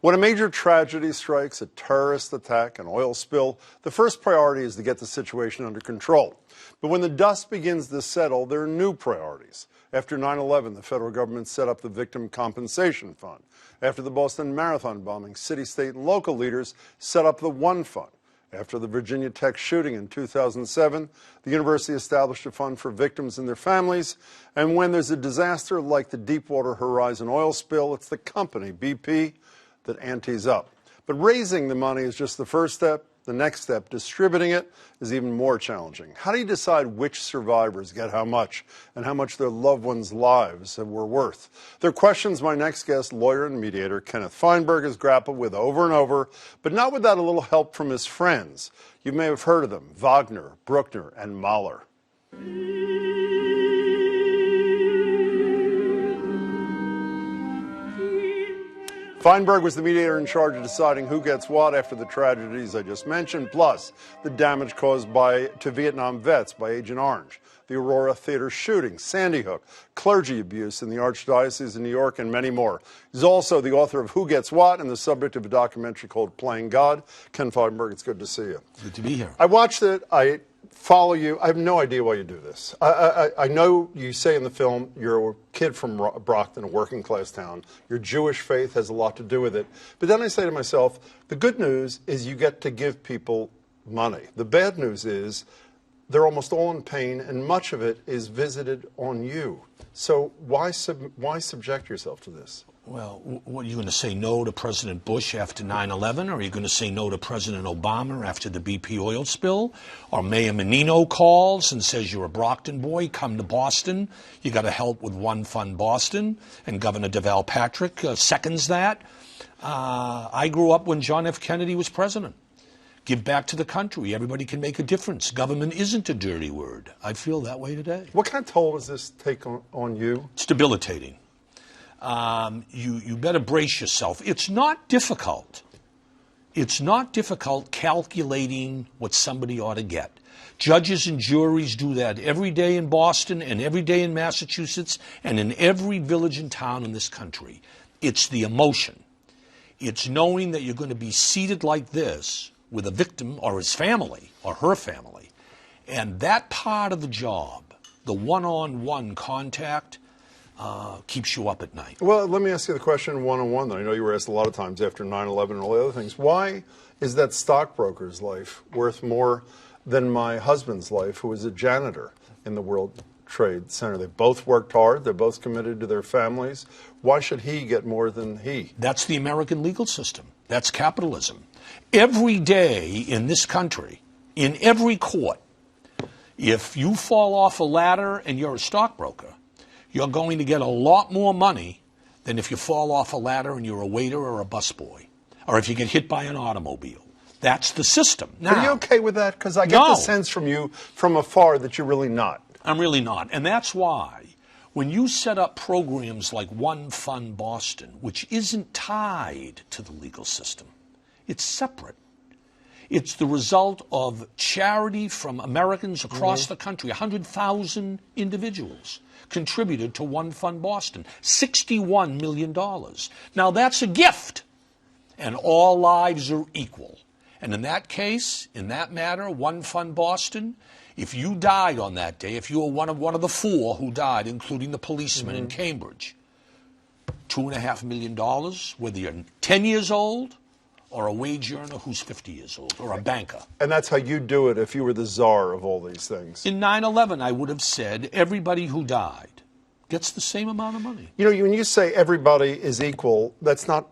When a major tragedy strikes, a terrorist attack, an oil spill, the first priority is to get the situation under control. But when the dust begins to settle, there are new priorities. After 9/11, the federal government set up the Victim Compensation Fund. After the Boston Marathon bombing, city, state, and local leaders set up the One Fund. After the Virginia Tech shooting in 2007, the university established a fund for victims and their families. And when there's a disaster like the Deepwater Horizon oil spill, it's the company, BP, that antes up. But raising the money is just the first step. The next step, distributing it, is even more challenging. How do you decide which survivors get how much and how much their loved ones' lives were worth? They're questions my next guest, lawyer and mediator Kenneth Feinberg, has grappled with over and over, but not without a little help from his friends. You may have heard of them: Wagner, Bruckner, and Mahler. Feinberg was the mediator in charge of deciding who gets what after the tragedies I just mentioned, plus the damage caused to Vietnam vets by Agent Orange, the Aurora Theater shooting, Sandy Hook, clergy abuse in the Archdiocese of New York, and many more. He's also the author of Who Gets What and the subject of a documentary called Playing God. Ken Feinberg, it's good to see you. Good to be here. I watched it. I follow you. I have no idea why you do this. I know you say in the film you're a kid from Braude, a working class town. Your Jewish faith has a lot to do with it. But then I say to myself, the good news is you get to give people money. The bad news is they're almost all in pain, and much of it is visited on you. So why subject yourself to this? Well, what are you going to say no to President Bush after 9/11? Or are you going to say no to President Obama after the BP oil spill? Or Mayor Menino calls and says, you're a Brockton boy, come to Boston. You got to help with One Fund Boston. And Governor Deval Patrick seconds that. I grew up when John F. Kennedy was president. Give back to the country. Everybody can make a difference. Government isn't a dirty word. I feel that way today. What kind of toll does this take on you? It's debilitating. You better brace yourself. It's not difficult. It's not difficult calculating what somebody ought to get. Judges and juries do that every day in Boston and every day in Massachusetts and in every village and town in this country. It's the emotion. It's knowing that you're going to be seated like this with a victim or his family or her family. And that part of the job, the one-on-one contact, keeps you up at night. Well, let me ask you the question one-on-one that I know you were asked a lot of times after 9/11 and all the other things. Why is that stockbroker's life worth more than my husband's life, who was a janitor in the World Trade Center? They both worked hard. They're both committed to their families. Why should he get more than he? That's the American legal system. That's capitalism. Every day in this country, in every court, if you fall off a ladder and you're a stockbroker, you're going to get a lot more money than if you fall off a ladder and you're a waiter or a busboy, or if you get hit by an automobile. That's the system. Now, are you okay with that? Because I get the sense from you from afar that you're really not. I'm really not. And that's why when you set up programs like One Fund Boston, which isn't tied to the legal system, it's separate. It's the result of charity from Americans across the country. 100,000 individuals contributed to One Fund Boston. $61 million. Now that's a gift. And all lives are equal. And in that case, in that matter, One Fund Boston, if you died on that day, if you were one of the four who died, including the policeman in Cambridge, $2.5 million, whether you're 10 years old or a wage earner who's 50 years old, or a banker. And that's how you do it if you were the czar of all these things. In 9/11, I would have said everybody who died gets the same amount of money. You know, when you say everybody is equal, that's not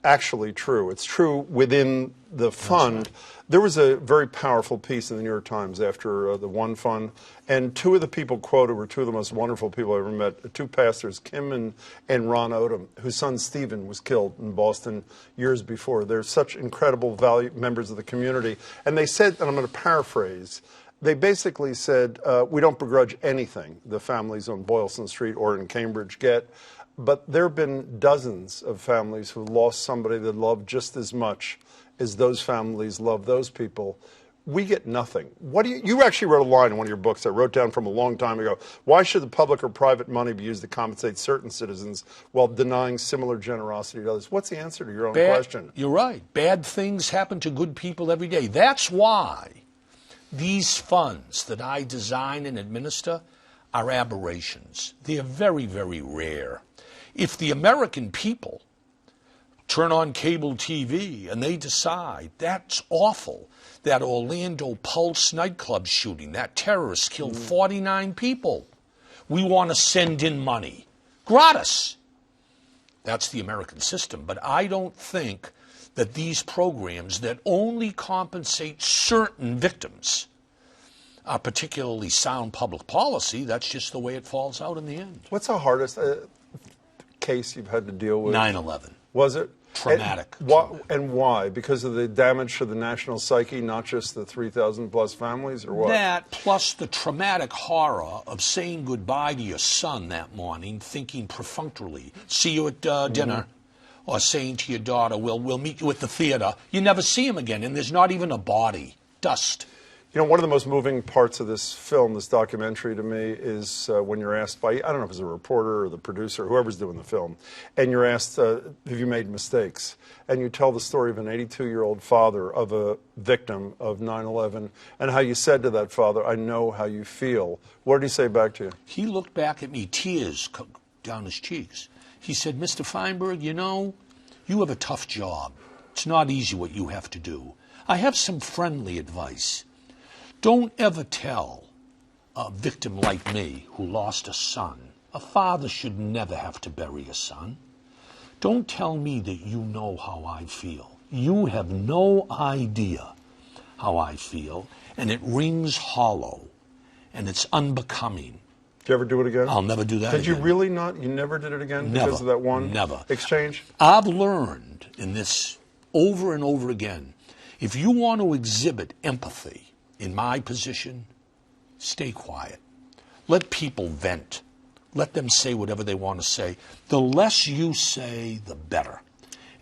actually true. It's true within the fund. Right. There was a very powerful piece in the New York Times after the One Fund, and two of the people quoted were two of the most wonderful people I ever met, two pastors, Kim and Ron Odom, whose son Stephen was killed in Boston years before. They're such incredible members of the community. And they said, and I'm going to paraphrase, they basically said, we don't begrudge anything the families on Boylston Street or in Cambridge get, but there have been dozens of families who lost somebody they loved just as much as those families love those people. we get nothing. What do you actually wrote a line in one of your books I wrote down from a long time ago. Why should the public or private money be used to compensate certain citizens while denying similar generosity to others? What's the answer to your own question? You're right. Bad things happen to good people every day. That's why these funds that I design and administer are aberrations. They're very, very rare. If the American people turn on cable TV and they decide that's awful, that Orlando Pulse nightclub shooting, that terrorist killed 49 people, we want to send in money. Gratis. That's the American system. But I don't think that these programs that only compensate certain victims are particularly sound public policy. That's just the way it falls out in the end. What's the hardest case you've had to deal with? 9/11. Was it? Traumatic. And why? Because of the damage to the national psyche, not just the 3,000 plus families, or what? That, plus the traumatic horror of saying goodbye to your son that morning, thinking perfunctorily, see you at dinner, or saying to your daughter, we'll meet you at the theater. You never see him again, and there's not even a body. Dust. You know, one of the most moving parts of this film, this documentary to me, is when you're asked by, I don't know if it's a reporter or the producer, whoever's doing the film, and you're asked, have you made mistakes? And you tell the story of an 82-year-old father of a victim of 9/11 and how you said to that father, I know how you feel. What did he say back to you? He looked back at me, tears down his cheeks. He said, Mr. Feinberg, you know, you have a tough job. It's not easy what you have to do. I have some friendly advice. Don't ever tell a victim like me who lost a son, a father should never have to bury a son. Don't tell me that you know how I feel. You have no idea how I feel, and it rings hollow, and it's unbecoming. Did you ever do it again? I'll never do that again. Did you really not? You never did it again Never. because of that one Never. exchange? I've learned in this over and over again, if you want to exhibit empathy in my position, stay quiet. Let people vent. Let them say whatever they want to say. The less you say, the better.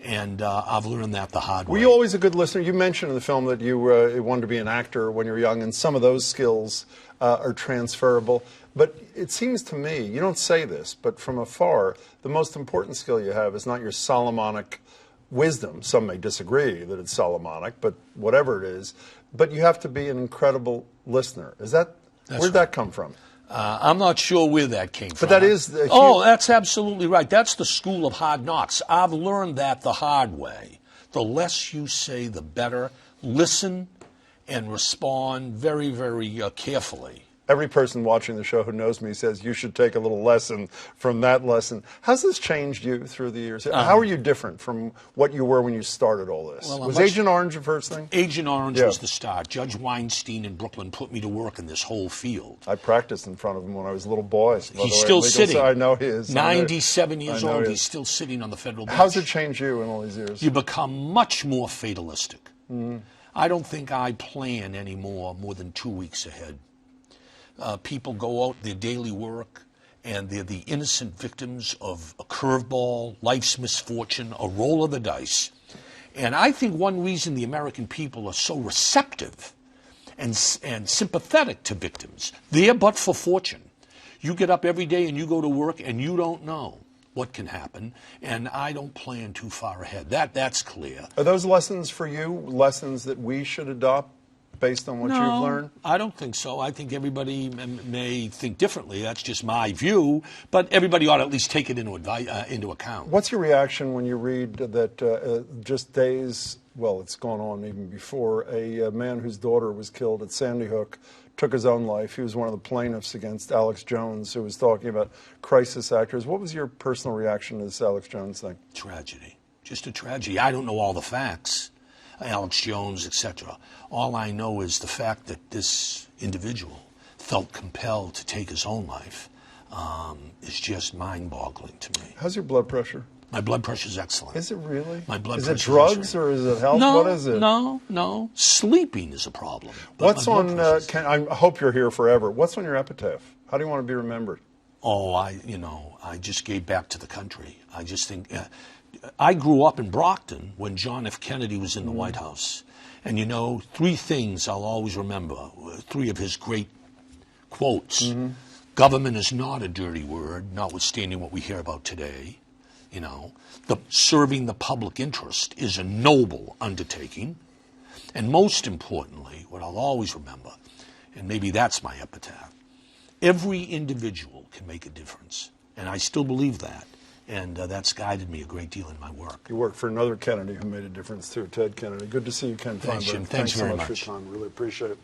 And I've learned that the hard way. Were you always a good listener? You mentioned in the film that you wanted to be an actor when you were young, and some of those skills are transferable. But it seems to me, you don't say this, but from afar, the most important skill you have is not your Solomonic wisdom. Some may disagree that it's Solomonic, but whatever it is. But you have to be an incredible listener. Where'd that come from? I'm not sure where that came from. But that is that's absolutely right. That's the school of hard knocks. I've learned that the hard way. The less you say, the better. Listen and respond very, very carefully. Every person watching the show who knows me says you should take a little lesson from that lesson. How's this changed you through the years? How are you different from what you were when you started all this? Well, was Agent Orange the first thing? Agent Orange was the start. Judge Weinstein in Brooklyn put me to work in this whole field. I practiced in front of him when I was a little boy. He's still sitting. I know he is. 97 years old, he's still sitting on the federal bench. How's it changed you in all these years? You become much more fatalistic. I don't think I plan anymore more than 2 weeks ahead. People go out their daily work, and they're the innocent victims of a curveball, life's misfortune, a roll of the dice. And I think one reason the American people are so receptive and sympathetic to victims, they're but for fortune. You get up every day and you go to work and you don't know what can happen, and I don't plan too far ahead. That's clear. Are those lessons for you, lessons that we should adopt based on what you've learned? I don't think so. I think everybody may think differently. That's just my view, but everybody ought to at least take it into account. What's your reaction when you read that just days, well, it's gone on even before, a man whose daughter was killed at Sandy Hook took his own life? He was one of the plaintiffs against Alex Jones, who was talking about crisis actors. What was your personal reaction to this Alex Jones thing? Tragedy. Just a tragedy. I don't know all the facts. Alex Jones, etc. All I know is the fact that this individual felt compelled to take his own life is just mind-boggling to me. How's your blood pressure? My blood pressure is excellent. Is it really? My blood is pressure it drugs or is it health? No, what is it? No. Sleeping is a problem. What's on? I hope you're here forever. What's on your epitaph? How do you want to be remembered? Oh, I just gave back to the country. I just think I grew up in Brockton when John F. Kennedy was in the White House. And you know, three things I'll always remember, three of his great quotes. Government is not a dirty word, notwithstanding what we hear about today. You know, serving the public interest is a noble undertaking. And most importantly, what I'll always remember, and maybe that's my epitaph, every individual can make a difference. And I still believe that. And that's guided me a great deal in my work. You work for another Kennedy who made a difference too, Ted Kennedy. Good to see you, Ken Feinberg. Thanks very so much for your time. Really appreciate it.